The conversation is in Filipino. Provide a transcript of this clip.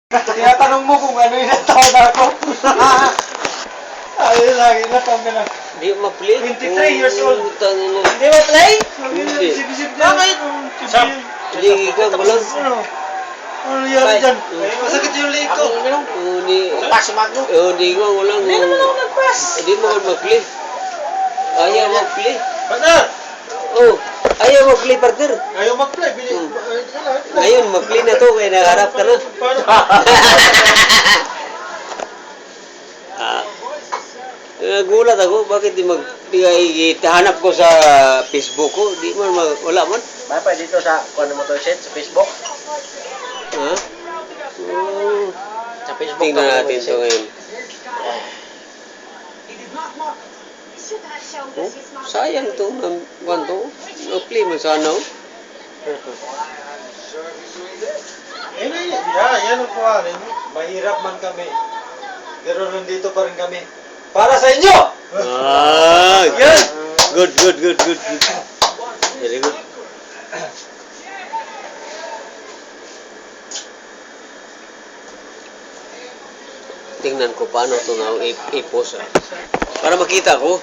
Tinatanong mo kung ano yung taon ako. Ay, lagi na taon ka na. Hindi mo ma-play. 23 years old. Tangin na. Hindi mo play? Hindi. Sip-sip na. Bakit? Hindi ka, walang. Ano nangyari dyan? Masakit yung leg ko. Hindi. Pasimag mo. Hindi ko, walang. Hindi naman ako nag-pass. Hindi mo ka mag-play. Ayaw mag-play. Partner! Oh, ayaw mag-play, partner. Ayaw mag-play. Ngayon, mag-play na to, kaya nakaharap ka na. Paano? Nagulat ako, bakit di hanap ko sa Facebook ko, di man, wala man. Mapa dito sa kuan mo to set sa Facebook. Ha? Sa Facebook. Tingnan natin ito ngayon. Oh, sayang to, kuan to. No-play man sana, oh. Yan ang kuha rin. Mahirap man kami. Pero nandito pa rin kami. Para sa inyo! Ah, Yan! good. Very good. Tingnan ko paano ito na i-post, para makita ko.